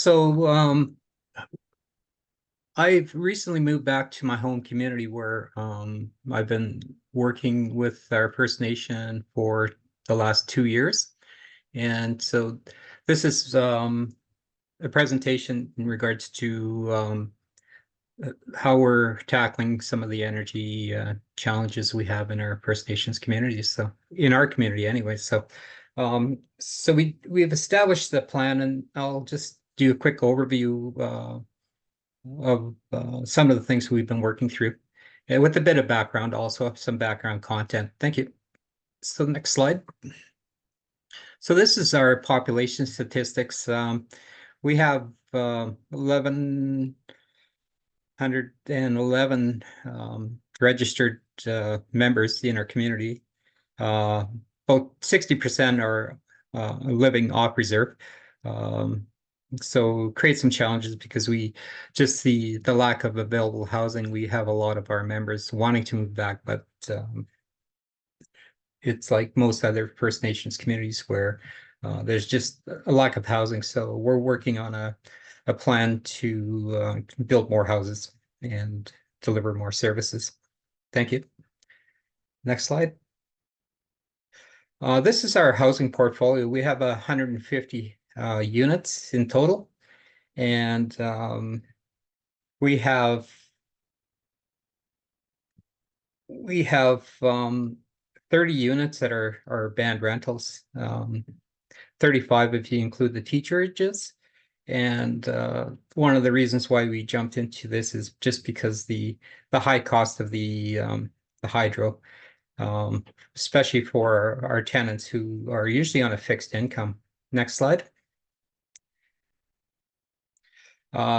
So I've recently moved back to my home community where I've been working with our First Nation for the last 2 years. And so this is a presentation in regards to how we're tackling some of the energy challenges we have in our First Nations communities. So in our community anyway. So we've established the plan, and I'll just do a quick overview of some of the things we've been working through, and with a bit of background, also some background content. Thank you. So next slide. So this is our population statistics. We have 1,111 registered members in our community. About 60% are living off reserve. So create some challenges because we just the lack of available housing. We have a lot of our members wanting to move back, but it's like most other First Nations communities where there's just a lack of housing. So we're working on a plan to build more houses and deliver more services. Thank you. Next slide. This is our housing portfolio. We have 150 units in total, and we have 30 units that are band rentals, 35 if you include the teacherages. And one of the reasons why we jumped into this is just because the high cost of the hydro, especially for our tenants who are usually on a fixed income. Next slide.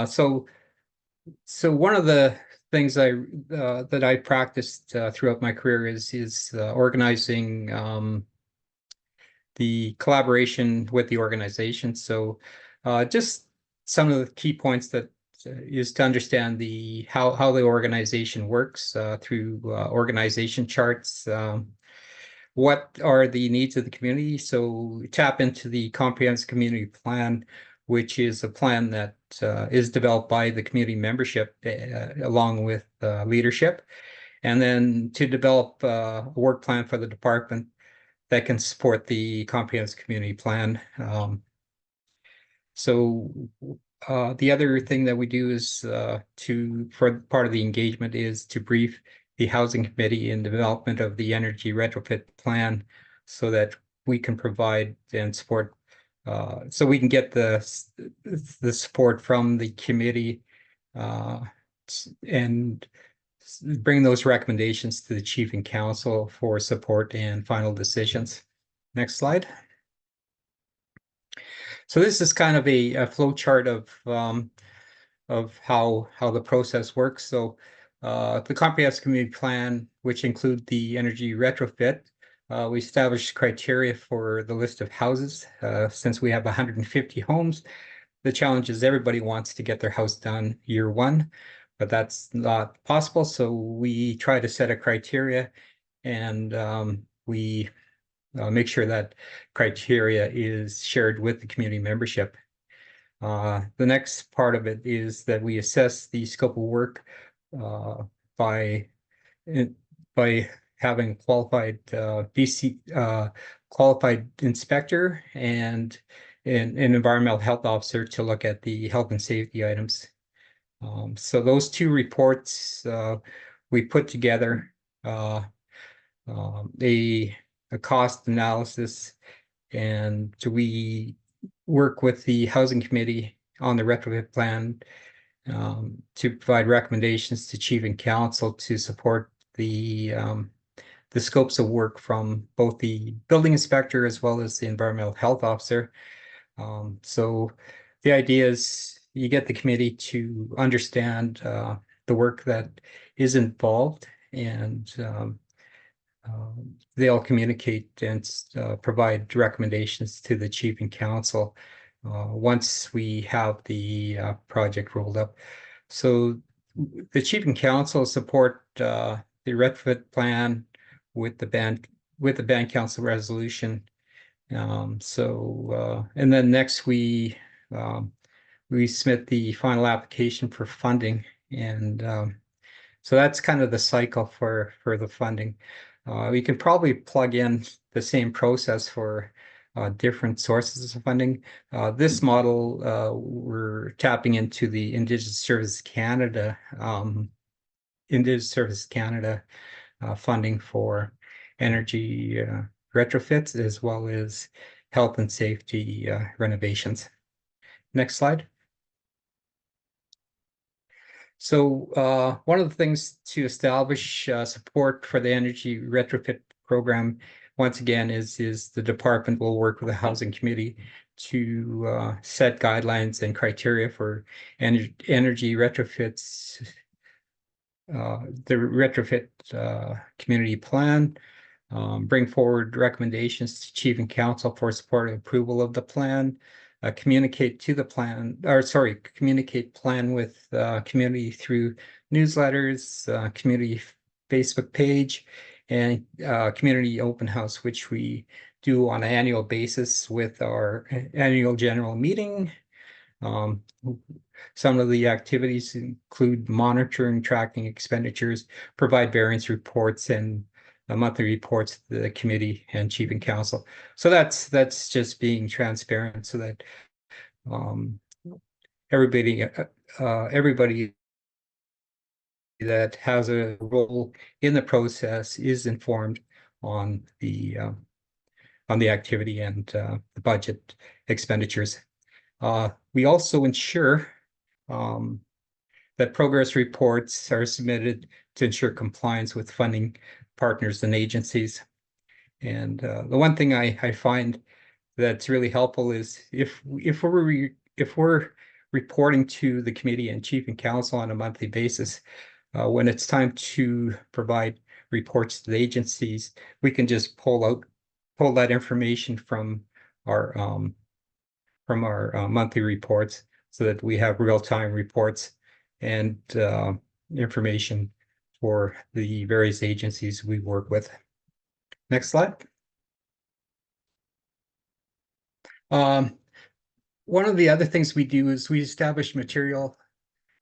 So one of the things that I practiced throughout my career is organizing the collaboration with the organization. So just some of the key points that is to understand how the organization works through organization charts. What are the needs of the community? So tap into the comprehensive community plan, which is a plan that is developed by the community membership along with leadership. And then to develop a work plan for the department that can support the comprehensive community plan. So the other thing that we do is for part of the engagement is to brief the housing committee in development of the energy retrofit plan so that we can provide and support, so we can get the support from the committee and bring those recommendations to the chief and council for support and final decisions. Next slide. So this is kind of a flow chart of how the process works. So the comprehensive community plan, which include the energy retrofit, we established criteria for the list of houses. Since we have 150 homes, the challenge is everybody wants to get their house done year one, but that's not possible. So we try to set a criteria, and we make sure that criteria is shared with the community membership. The next part of it is that we assess the scope of work by having qualified BC qualified inspector and an environmental health officer to look at the health and safety items. So those two reports we put together a cost analysis, and we work with the housing committee on the retrofit plan to provide recommendations to chief and council to support the scopes of work from both the building inspector as well as the environmental health officer. So the idea is you get the committee to understand the work that is involved, and they'll communicate and provide recommendations to the chief and council once we have the project rolled up. So the chief and council support the retrofit plan with the band council resolution. And then next we we submit the final application for funding, and so that's kind of the cycle for the funding. We can probably plug in the same process for different sources of funding. This model, we're tapping into the Indigenous Services Canada funding for energy retrofits, as well as health and safety renovations. Next slide. So one of the things to establish support for the energy retrofit program, once again, is the department will work with the housing committee to set guidelines and criteria for energy retrofits, the retrofit community plan, bring forward recommendations to Chief and Council for support and approval of the plan, communicate plan with community through newsletters, community Facebook page, and community open house, which we do on an annual basis with our annual general meeting. Some of the activities include monitoring, tracking expenditures, provide variance reports, and monthly reports to the committee and Chief and Council. So that's just being transparent, so that everybody that has a role in the process is informed on the activity and the budget expenditures. We also ensure that progress reports are submitted to ensure compliance with funding partners and agencies. And the one thing I find that's really helpful is if we're reporting to the committee and Chief and Council on a monthly basis, when it's time to provide reports to the agencies, we can just pull that information from our monthly reports, so that we have real-time reports and information for the various agencies we work with. Next slide. One of the other things we do is we establish material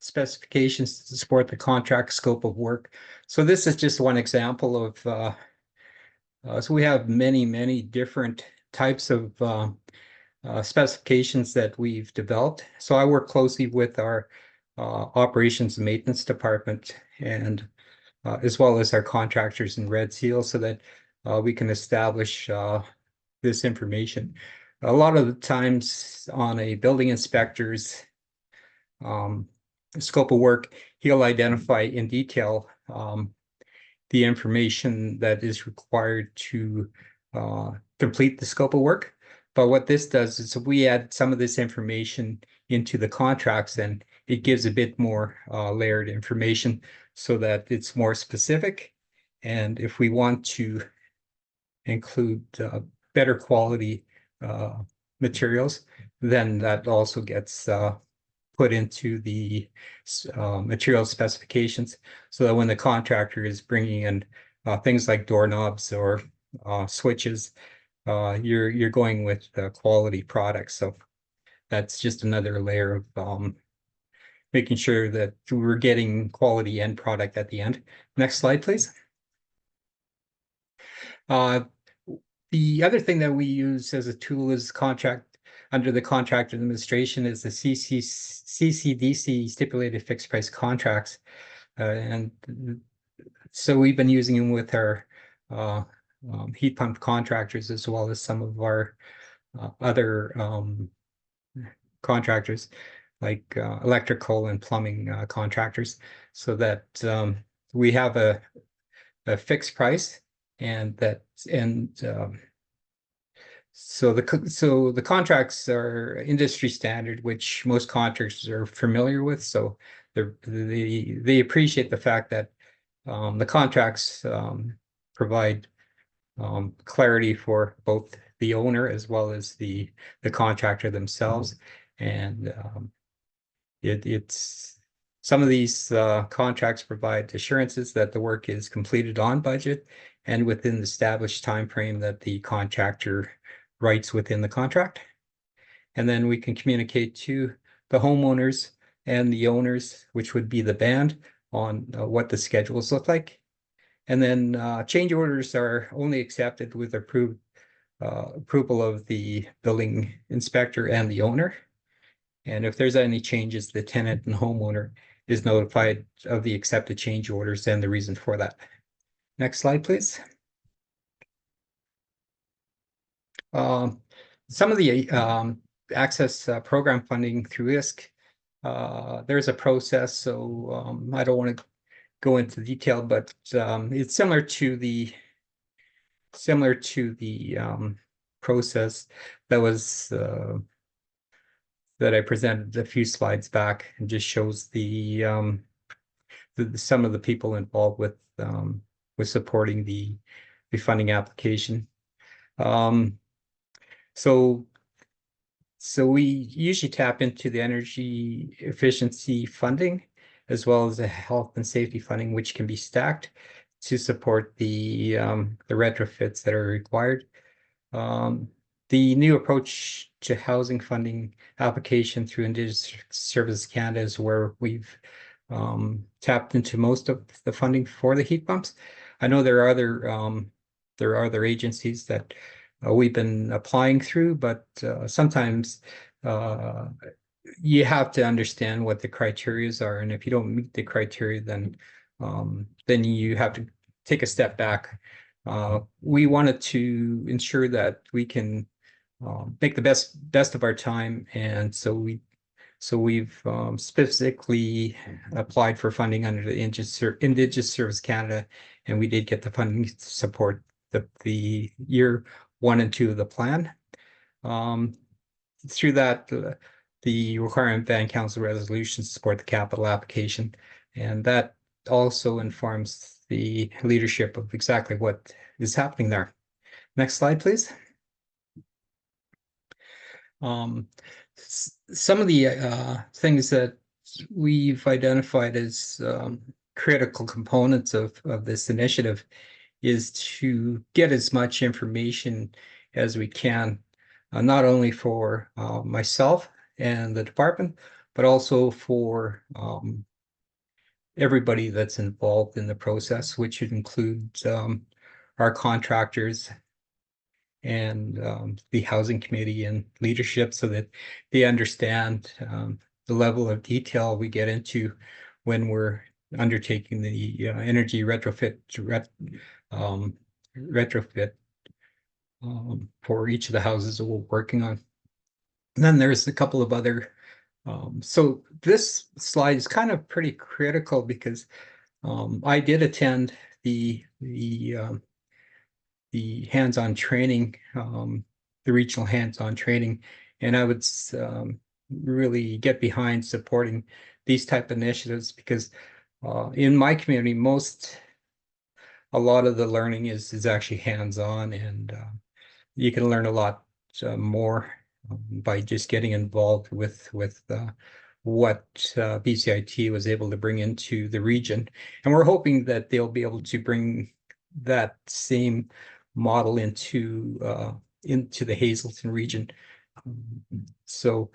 specifications to support the contract scope of work. So this is just one example of, so we have many different types of specifications that we've developed. So I work closely with our operations and maintenance department, and as well as our contractors in Red Seal, so that we can establish this information. A lot of the times on a building inspector's scope of work, he'll identify in detail the information that is required to complete the scope of work. But what this does is we add some of this information into the contracts, and it gives a bit more layered information, so that it's more specific. And if we want to include better quality materials, then that also gets put into the material specifications, so that when the contractor is bringing in things like doorknobs or switches, you're going with quality products. So that's just another layer of making sure that we're getting quality end product at the end. Next slide, please. The other thing that we use as a tool is under the contract administration is the CCDC stipulated fixed price contracts. And so we've been using them with our heat pump contractors, as well as some of our other contractors, like electrical and plumbing contractors, so that we have a fixed price, and so the contracts are industry standard, which most contractors are familiar with. So they appreciate the fact that the contracts provide clarity for both the owner as well as the contractor themselves. And it's some of these contracts provide assurances that the work is completed on budget and within the established time frame that the contractor writes within the contract. And then we can communicate to the homeowners and the owners, which would be the band, on what the schedules look like. And then change orders are only accepted with approval of the building inspector and the owner. And if there's any changes, the tenant and homeowner is notified of the accepted change orders and the reason for that. Next slide, please. Some of the access program funding through ISK, there's a process, so I don't want to go into detail, but it's similar to the process that was that I presented a few slides back, and just shows the some of the people involved with supporting the funding application. So we usually tap into the energy efficiency funding as well as the health and safety funding, which can be stacked to support the retrofits that are required. The new approach to housing funding application through Indigenous Services Canada is where we've tapped into most of the funding for the heat pumps. I know there are other agencies that we've been applying through, but sometimes you have to understand what the criteria are, and if you don't meet the criteria, then you have to take a step back. We wanted to ensure that we can make the best of our time, and so we've specifically applied for funding under the Indigenous Service Canada, and we did get the funding to support the year 1 and 2 of the plan. Through that, the requirement band council resolutions support the capital application, and that also informs the leadership of exactly what is happening there. Next slide, please. Some of the things that we've identified as critical components of this initiative is to get as much information as we can, not only for myself and the department, but also for everybody that's involved in the process, which would include our contractors and the housing committee and leadership, so that they understand the level of detail we get into when we're undertaking the energy retrofit for each of the houses that we're working on. And then there's a couple of other so this slide is kind of pretty critical because I did attend the hands-on training, the regional hands-on training, and I would really get behind supporting these type of initiatives, because in my community, a lot of the learning is actually hands-on, and you can learn a lot more by just getting involved with what BCIT was able to bring into the region. And we're hoping that they'll be able to bring that same model into the Hazelton region. So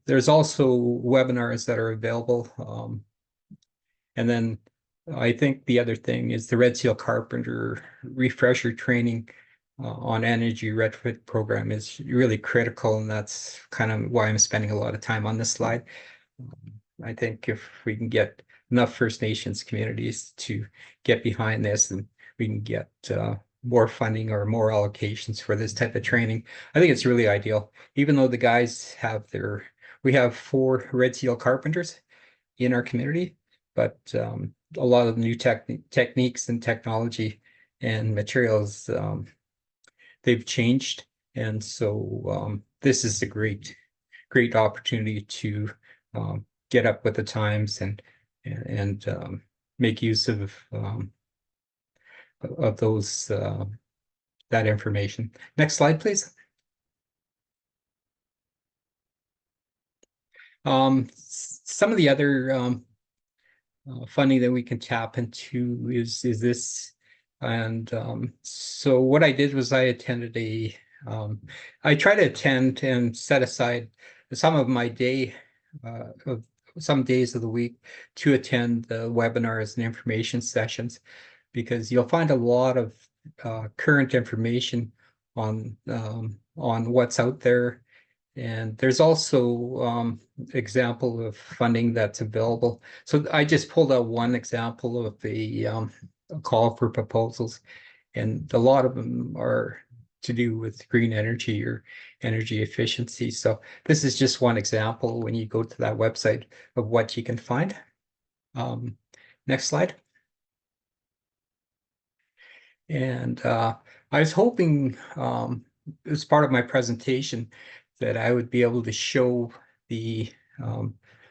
there's also webinars that are available. And then I think the other thing is the Red Seal Carpenter refresher training on energy retrofit program is really critical, and that's kind of why I'm spending a lot of time on this slide. I think if we can get enough First Nations communities to get behind this, and we can get more funding or more allocations for this type of training, I think it's really ideal. Even though the guys we have 4 Red Seal carpenters in our community, but a lot of new techniques and technology and materials, they've changed. And so this is a great opportunity to get up with the times and make use of those that information. Next slide, please. Some of the other funding that we can tap into is this. And so what I did was I attended a I try to attend and set aside some of my day, of some days of the week to attend the webinars and information sessions, because you'll find a lot of current information on what's out there. And there's also example of funding that's available. So I just pulled out one example of a call for proposals, and a lot of them are to do with green energy or energy efficiency. So this is just one example when you go to that website of what you can find. Next slide. And I was hoping, as part of my presentation, that I would be able to show the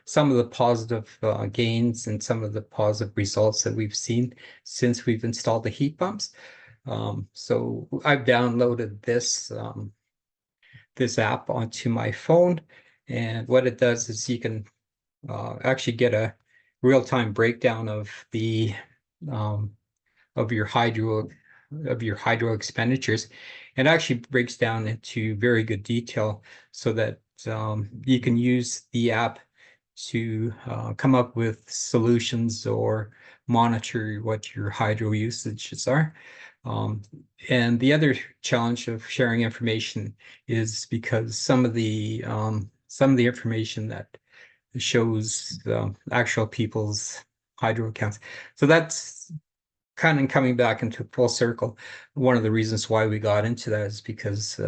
some of the positive gains and some of the positive results that we've seen since we've installed the heat pumps. So I've downloaded this app onto my phone, and what it does is you can actually get a real-time breakdown of the of your hydro expenditures, and actually breaks down into very good detail, so that you can use the app to come up with solutions or monitor what your hydro usages are. And the other challenge of sharing information is because some of the information that shows actual people's hydro accounts. So that's kind of coming back into full circle. One of the reasons why we got into that is because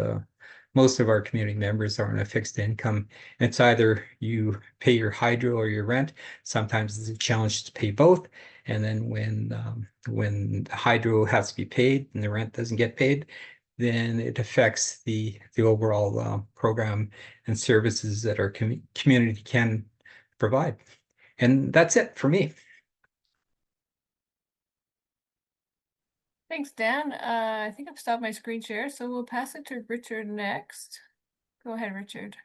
most of our community members are on a fixed income. It's either you pay your hydro or your rent. Sometimes it's a challenge to pay both. And then when the hydro has to be paid and the rent doesn't get paid, then it affects the overall program and services that our community can provide. And that's it for me. Thanks, Dan. I think I've stopped my screen share, so we'll pass it to Richard next. Go ahead, Richard.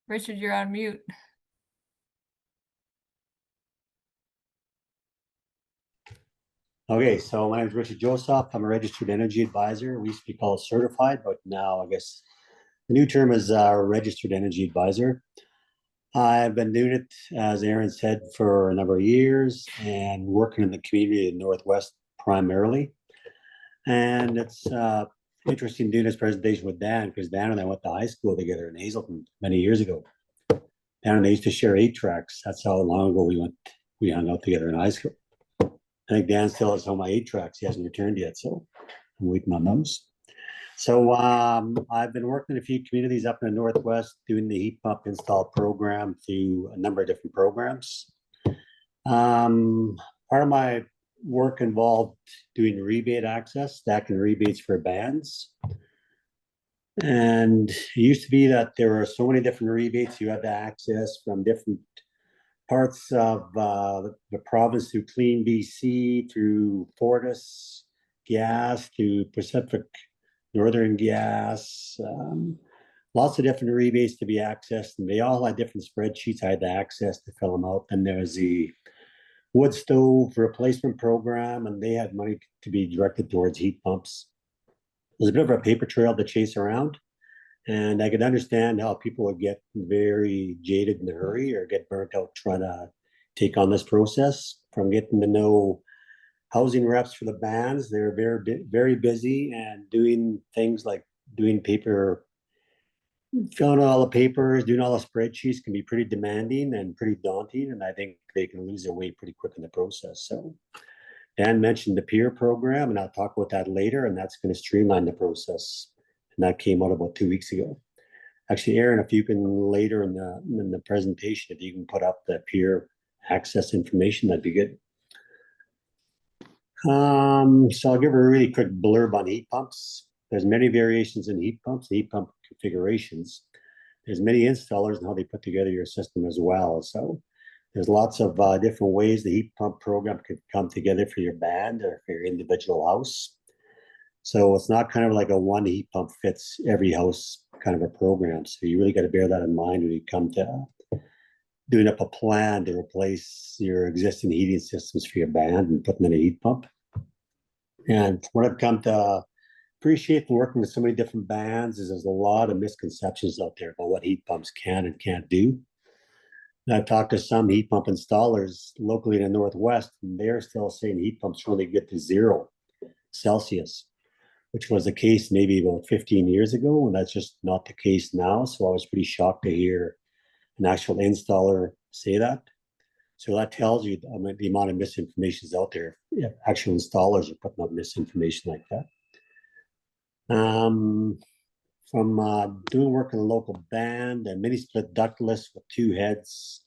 Richard, you're on mute. Okay, so my name is Richard Joseph. I'm a registered energy advisor. We used to be called certified, but now I guess the new term is registered energy advisor. I've been doing it, as Aaron said, for a number of years and working in the community in Northwest primarily. And it's interesting doing this presentation with Dan, because Dan and I went to high school together in Hazelton many years ago. Dan and I used to share 8-tracks. That's how long ago we hung out together in high school. I think Dan still has some of my 8-tracks. He hasn't returned yet, so I'm waiting on those. So I've been working in a few communities up in the Northwest doing the heat pump install program through a number of different programs. Part of my work involved doing rebate access, stacking rebates for bands. And it used to be that there were so many different rebates you had to access from different parts of the province, through Clean BC, through Fortis Gas, to Pacific Northern Gas, lots of different rebates to be accessed, and they all had different spreadsheets I had to access to fill them out. Then there's the wood stove replacement program, and they had money to be directed towards heat pumps. There's a bit of a paper trail to chase around, and I could understand how people would get very jaded in a hurry or get burnt out trying to take on this process. From getting to know housing reps for the bands, they're very, very busy, and doing things like doing paper, filling out all the papers, doing all the spreadsheets can be pretty demanding and pretty daunting, and I think they can lose their way pretty quick in the process. So Dan mentioned the peer program, and I'll talk about that later, and that's going to streamline the process. And that came out about 2 weeks ago. Actually, Aaron, if you can later in the presentation, if you can put up the peer access information, that'd be good. So I'll give a really quick blurb on heat pumps. There's many variations in heat pumps, heat pump configurations. There's many installers and how they put together your system as well. So there's lots of different ways the heat pump program could come together for your band or for your individual house. So it's not kind of like a one heat pump fits every house kind of a program. So you really got to bear that in mind when you come to doing up a plan to replace your existing heating systems for your band and putting in a heat pump. And what I've come to appreciate from working with so many different bands is there's a lot of misconceptions out there about what heat pumps can and can't do. And I've talked to some heat pump installers locally in the Northwest, and they're still saying heat pumps are only good to 0 Celsius, which was the case maybe about 15 years ago, and that's just not the case now. So I was pretty shocked to hear an actual installer say that. So that tells you the amount of misinformation is out there. Yeah, actual installers are putting up misinformation like that. From doing work in a local band, a mini split ductless with 2 heads.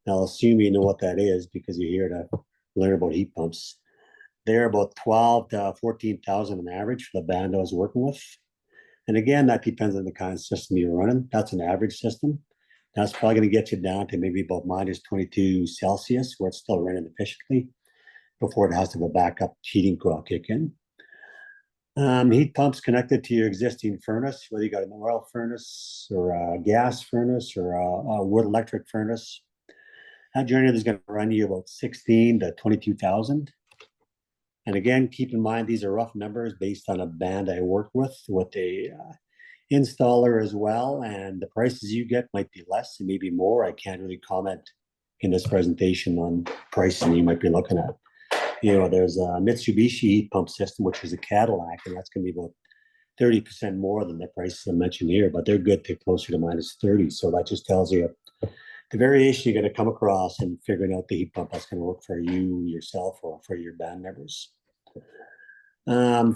I'll assume you know what that is because you're here to learn about heat pumps. They're about 12 to 14,000 on average for the band I was working with. And again, that depends on the kind of system you're running. That's an average system. That's probably going to get you down to maybe about minus 22 Celsius, where it's still running efficiently before it has to have a backup heating coil kick in. Heat pumps connected to your existing furnace, whether you got an oil furnace or a gas furnace or a wood electric furnace. That generator is going to run you about 16 to 22,000. And again, keep in mind, these are rough numbers based on a band I work with a installer as well. And the prices you get might be less and maybe more. I can't really comment in this presentation on pricing you might be looking at. You know, there's a Mitsubishi heat pump system, which is a Cadillac, and that's going to be about 30% more than the prices I mentioned here, but they're good to closer to minus 30. So that just tells you the variation you're going to come across in figuring out the heat pump that's going to work for you, yourself, or for your band members.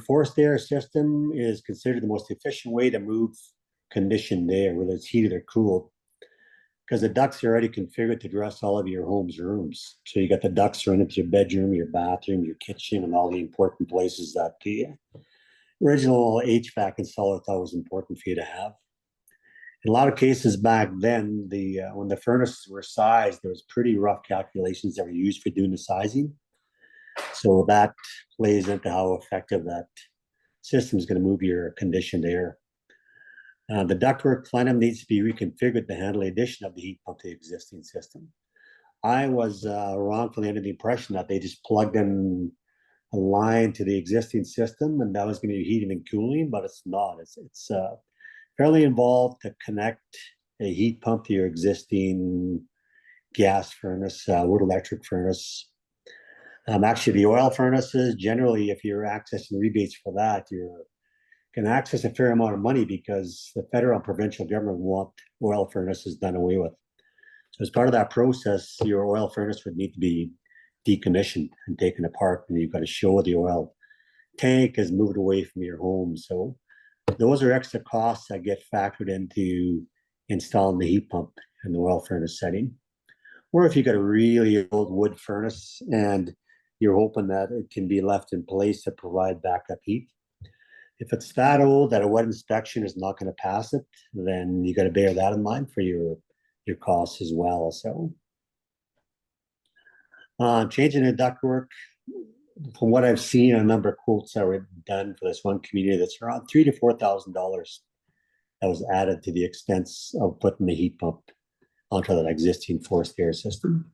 Forced air system is considered the most efficient way to move conditioned air, whether it's heated or cooled, because the ducts are already configured to address all of your home's rooms. So you got the ducts running to your bedroom, your bathroom, your kitchen, and all the important places that the original HVAC installer thought was important for you to have. In a lot of cases back then, when the furnaces were sized, there was pretty rough calculations that were used for doing the sizing. So that plays into how effective that system is going to move your conditioned air. The ductwork plenum needs to be reconfigured to handle the addition of the heat pump to the existing system. I was wrongfully under the impression that they just plugged in a line to the existing system and that was going to be heating and cooling, but it's not. It's fairly involved to connect a heat pump to your existing gas furnace, wood electric furnace. Actually, the oil furnaces, generally, if you're accessing rebates for that, you're can access a fair amount of money because the federal and provincial government want oil furnaces done away with. So as part of that process, your oil furnace would need to be decommissioned and taken apart, and you've got to show the oil tank is moved away from your home. So those are extra costs that get factored into installing the heat pump in the oil furnace setting. Or if you got a really old wood furnace and you're hoping that it can be left in place to provide backup heat. If it's that old that a wet inspection is not going to pass it, then you got to bear that in mind for your costs as well. So changing the ductwork, from what I've seen, a number of quotes that were done for this one community, that's around $3,000 to $4,000 that was added to the expense of putting the heat pump onto that existing forced air system.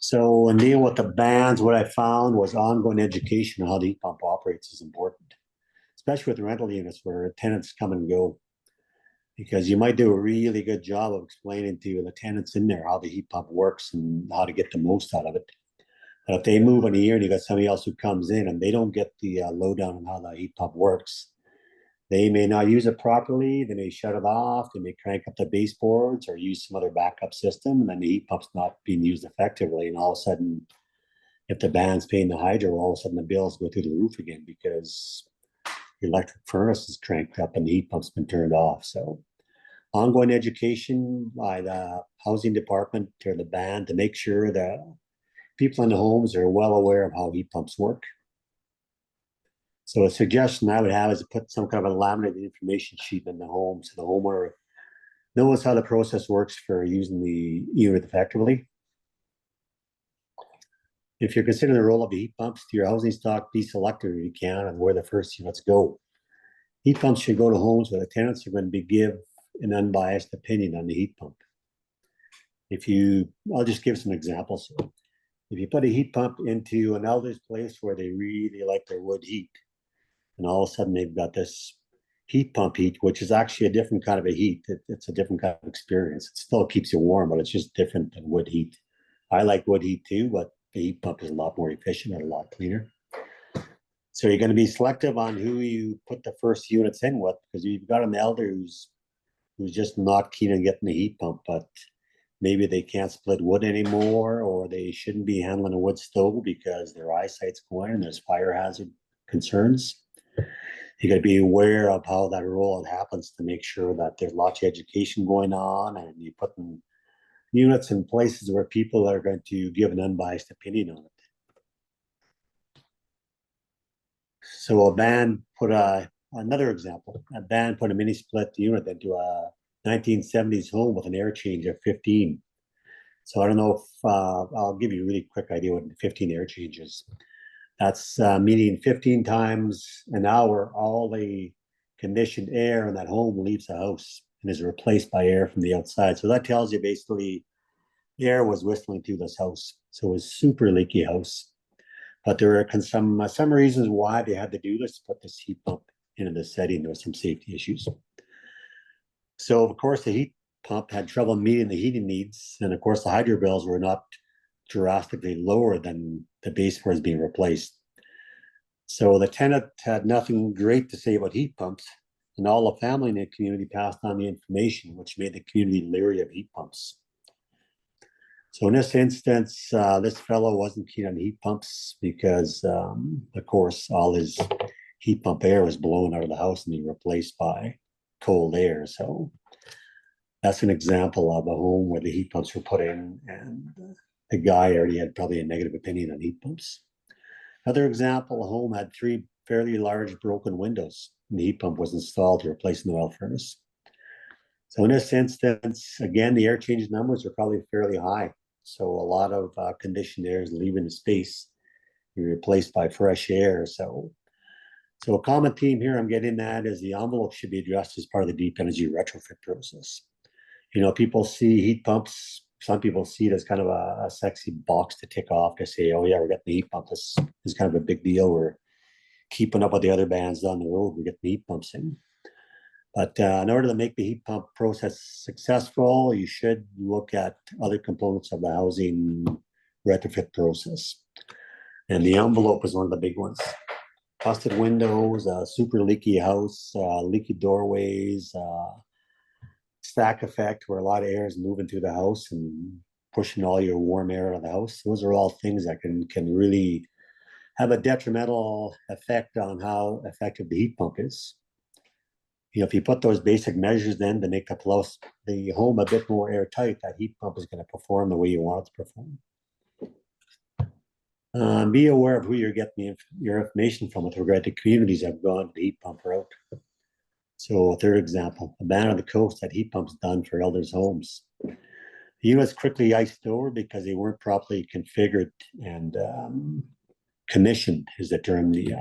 So in dealing with the bands, what I found was ongoing education on how the heat pump operates is important, especially with rental units where tenants come and go, because you might do a really good job of explaining to the tenants in there how the heat pump works and how to get the most out of it. But if they move in a year and you got somebody else who comes in and they don't get the lowdown on how the heat pump works, they may not use it properly. They may shut it off. They may crank up the baseboards or use some other backup system, and then the heat pump's not being used effectively. And all of a sudden, if the band's paying the hydro, all of a sudden the bills go through the roof again because the electric furnace is cranked up and the heat pump's been turned off. So ongoing education by the housing department or the band to make sure that people in the homes are well aware of how heat pumps work. So a suggestion I would have is to put some kind of a laminated information sheet in the home so the homeowner knows how the process works for using the unit effectively. If you're considering the role of the heat pumps to your housing stock, deselect it if you can and where the first units go. Heat pumps should go to homes where the tenants are going to give an unbiased opinion on the heat pump. I'll just give some examples. if you put a heat pump into an elder's place where they really like their wood heat, and all of a sudden they've got this heat pump heat, which is actually a different kind of a heat. It's a different kind of experience. It still keeps you warm, but it's just different than wood heat. I like wood heat too, but the heat pump is a lot more efficient and a lot cleaner. So you're going to be selective on who you put the first units in with, because you've got an elder who's just not keen on getting the heat pump, but maybe they can't split wood anymore, or they shouldn't be handling a wood stove because their eyesight's going and there's fire hazard concerns. You got to be aware of how that rollout happens to make sure that there's lots of education going on, and you put units in places where people are going to give an unbiased opinion on it. So a band put another example. A band put a mini split unit into a 1970s home with an air change of 15. So I don't know if I'll give you a really quick idea what 15 air changes. That's meaning 15 times an hour, all the conditioned air in that home leaves the house and is replaced by air from the outside. So that tells you basically the air was whistling through this house. So it was super leaky house. But there were some reasons why they had to do this, put this heat pump into the setting. There were some safety issues. So of course the heat pump had trouble meeting the heating needs. And of course the hydro bills were not drastically lower than the base was being replaced. So the tenant had nothing great to say about heat pumps, and all the family in the community passed on the information, which made the community leery of heat pumps. So in this instance, this fellow wasn't keen on heat pumps because, of course, all his heat pump air was blown out of the house and being replaced by cold air. So that's an example of a home where the heat pumps were put in, and the guy already had probably a negative opinion on heat pumps. Another example, a home had 3 fairly large broken windows, and the heat pump was installed to replace an oil furnace. So in this instance, again, the air change numbers are probably fairly high. So a lot of conditioned air is leaving the space, be replaced by fresh air. So a common theme here I'm getting at is the envelope should be addressed as part of the deep energy retrofit process. You know, people see heat pumps. Some people see it as kind of a sexy box to tick off to say, oh yeah, we're getting the heat pump. This is kind of a big deal. We're keeping up with the other bands down the road. We get the heat pumps in. But in order to make the heat pump process successful, you should look at other components of the housing retrofit process. And the envelope is one of the big ones. Busted windows, super leaky house, leaky doorways, stack effect where a lot of air is moving through the house and pushing all your warm air out of the house. Those are all things that can really have a detrimental effect on how effective the heat pump is. You know, if you put those basic measures in to make the home a bit more airtight, that heat pump is going to perform the way you want it to perform. Be aware of who you're getting your information from with regard to communities that have gone the heat pump route. So a third example, a man on the coast had heat pumps done for elders' homes. The units quickly iced over because they weren't properly configured and commissioned is the term the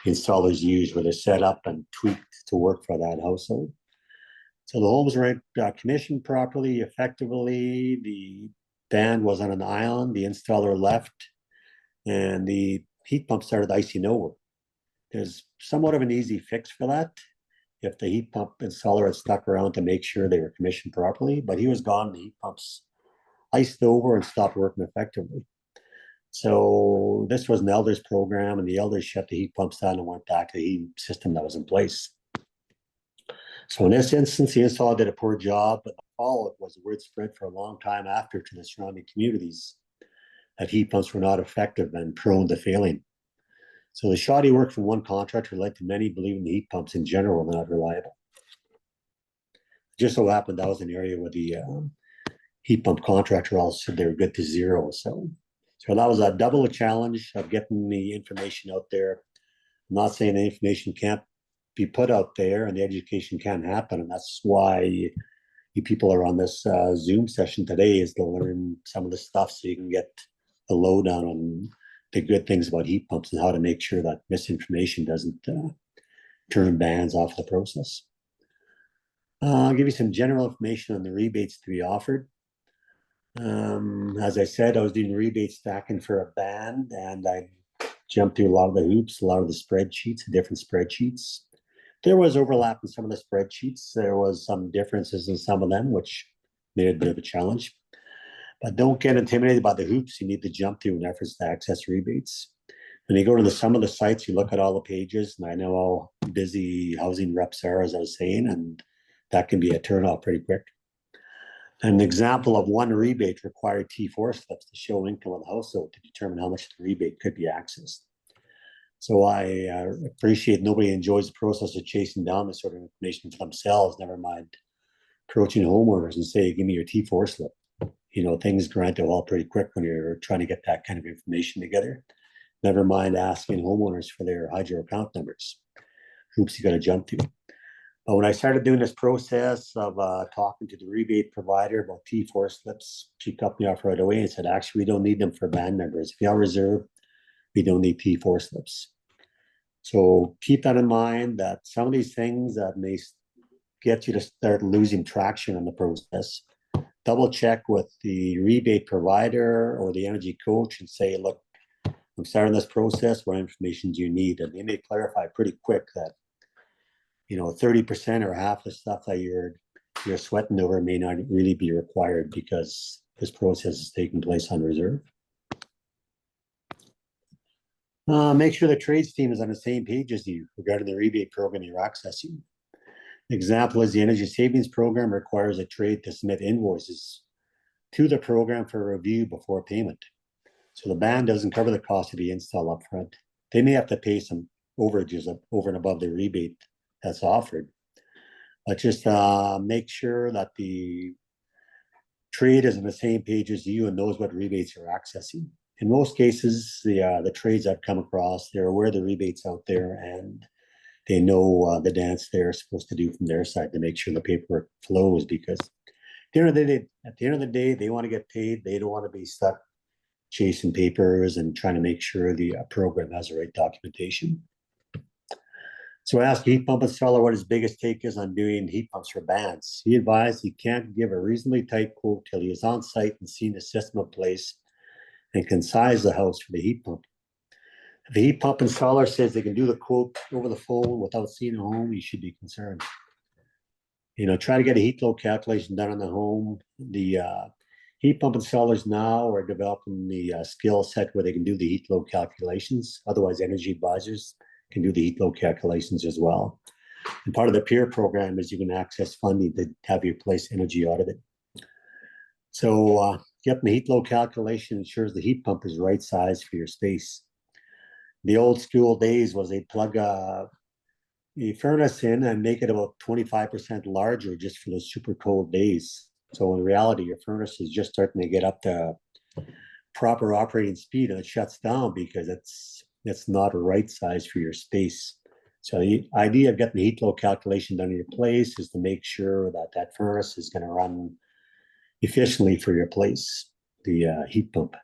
installers use, where they're set up and tweaked to work for that household. So the homes weren't commissioned properly, effectively. The band was on an island. The installer left, and the heat pump started icing over. There's somewhat of an easy fix for that if the heat pump installer had stuck around to make sure they were commissioned properly, but he was gone. The heat pumps iced over and stopped working effectively. So this was an elders program, and the elders shut the heat pumps down and went back to the heating system that was in place. So in this instance, the installer did a poor job, but the follow-up was the word spread for a long time after to the surrounding communities that heat pumps were not effective and prone to failing. So the shoddy work from one contractor led to many believing the heat pumps in general were not reliable. It just so happened that was an area where the heat pump contractor also said they were good to zero. So that was a double challenge of getting the information out there. I'm not saying the information can't be put out there and the education can happen, and that's why you people are on this Zoom session today, is to learn some of the stuff so you can get the lowdown on the good things about heat pumps and how to make sure that misinformation doesn't turn bands off the process. I'll give you some general information on the rebates to be offered. As I said, I was doing rebate stacking for a band, and I jumped through a lot of the hoops, a lot of the spreadsheets, different spreadsheets. There was overlap in some of the spreadsheets. There was some differences in some of them, which made it a bit of a challenge. But don't get intimidated by the hoops you need to jump through in efforts to access rebates. When you go to some of the sites, you look at all the pages, and I know how busy housing reps are, as I was saying, and that can be a turnoff pretty quick. An example of one rebate required T4 slips to show income of the household to determine how much the rebate could be accessed. So I appreciate nobody enjoys the process of chasing down this sort of information for themselves, never mind approaching homeowners and say, give me your T4 slip. You know, things grind to a halt pretty quick when you're trying to get that kind of information together. Never mind asking homeowners for their hydro account numbers. Hoops you got to jump through. But when I started doing this process of talking to the rebate provider about T4 slips, she cut me off right away and said, actually, we don't need them for band members. If you are reserved, we don't need T4 slips. So keep that in mind, that some of these things that may get you to start losing traction in the process, double check with the rebate provider or the energy coach and say, look, I'm starting this process. What information do you need? And they may clarify pretty quick that, you know, 30% or half the stuff that you're sweating over may not really be required because this process is taking place on reserve. Make sure the trades team is on the same page as you regarding the rebate program you're accessing. An example is the energy savings program requires a trade to submit invoices to the program for review before payment. So the band doesn't cover the cost of the install upfront. They may have to pay some overages over and above the rebate that's offered. But just make sure that the trade is on the same page as you and knows what rebates you're accessing. In most cases, the trades I've come across, they're aware of the rebates out there and they know the dance they're supposed to do from their side to make sure the paperwork flows, because at the end of the day, they want to get paid. They don't want to be stuck chasing papers and trying to make sure the program has the right documentation. So I asked the heat pump installer what his biggest take is on doing heat pumps for bands. He advised he can't give a reasonably tight quote till he is on site and seen the system in place and can size the house for the heat pump. If the heat pump installer says they can do the quote over the phone without seeing a home, you should be concerned. You know, try to get a heat load calculation done on the home. The heat pump installers now are developing the skill set where they can do the heat load calculations. Otherwise, energy advisors can do the heat load calculations as well. And part of the peer program is you can access funding to have your place energy audited. So getting the heat load calculation ensures the heat pump is right size for your space. The old school days was they plug a furnace in and make it about 25% larger just for those super cold days. So in reality, your furnace is just starting to get up to proper operating speed and it shuts down because it's not a right size for your space. So the idea of getting the heat load calculation done in your place is to make sure that that furnace is going to run efficiently for your place, the heat pump.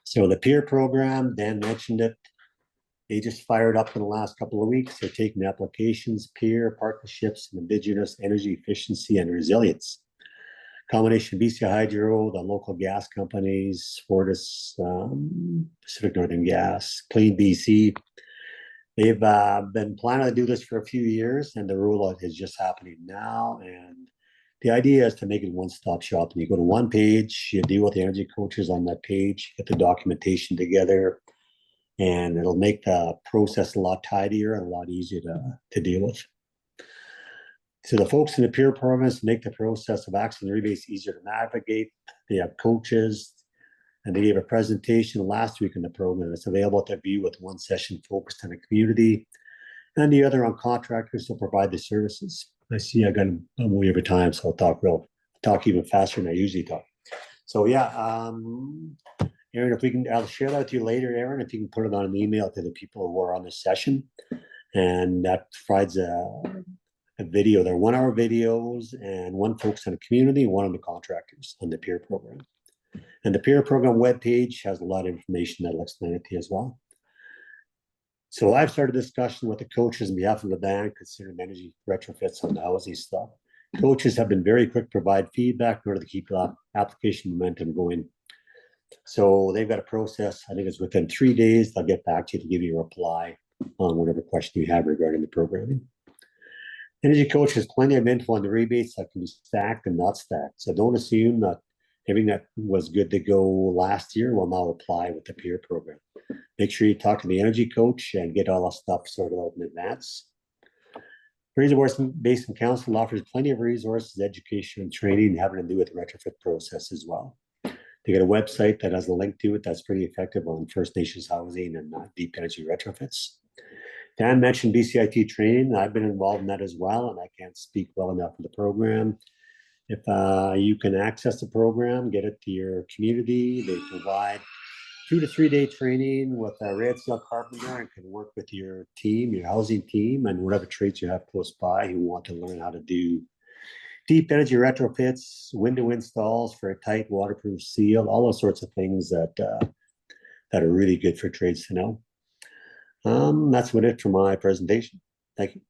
So the peer program, Dan mentioned it. They just fired up in the last couple of weeks. They're taking applications, peer partnerships, and indigenous energy efficiency and resilience. Combination BC Hydro, the local gas companies, Fortis, Pacific Northern Gas, Clean BC. They've been planning to do this for a few years, and the rollout is just happening now. And the idea is to make it one-stop shop. And you go to one page, you deal with the energy coaches on that page, get the documentation together, and it'll make the process a lot tidier and a lot easier to deal with. So the folks in the peer programs make the process of accessing rebates easier to navigate. They have coaches, and they gave a presentation last week in the program. It's available to view with one session focused on the community and the other on contractors to provide the services. I see I got a way over time, so I'll talk even faster than I usually talk. So yeah, Aaron, if we can, I'll share that with you later, Aaron, if you can put it on an email to the people who are on this session. And that provides a video. They're 1 hour videos and one focused on the community, one on the contractors on the peer program. And the peer program webpage has a lot of information that'll explain it to you as well. So I've started a discussion with the coaches on behalf of the band considering energy retrofits on the housing stuff. Coaches have been very quick to provide feedback in order to keep the application momentum going. So they've got a process. I think it's within 3 days. They'll get back to you to give you a reply on whatever question you have regarding the programming. Energy Coach has plenty of info on the rebates that can be stacked and not stacked. So don't assume that everything that was good to go last year will now apply with the peer program. Make sure you talk to the Energy Coach and get all the stuff sorted out in advance. Resource Basin Council offers plenty of resources, education, and training having to do with the retrofit process as well. They got a website that has a link to it that's pretty effective on First Nations housing and deep energy retrofits. Dan mentioned BCIT training. I've been involved in that as well, and I can't speak well enough for the program. If you can access the program, get it to your community. They provide 2 to 3 day training with a red steel carpenter and can work with your team, your housing team, and whatever trades you have close by who want to learn how to do deep energy retrofits, window installs for a tight waterproof seal, all those sorts of things that are really good for trades to know. That's what it for my presentation. Thank you.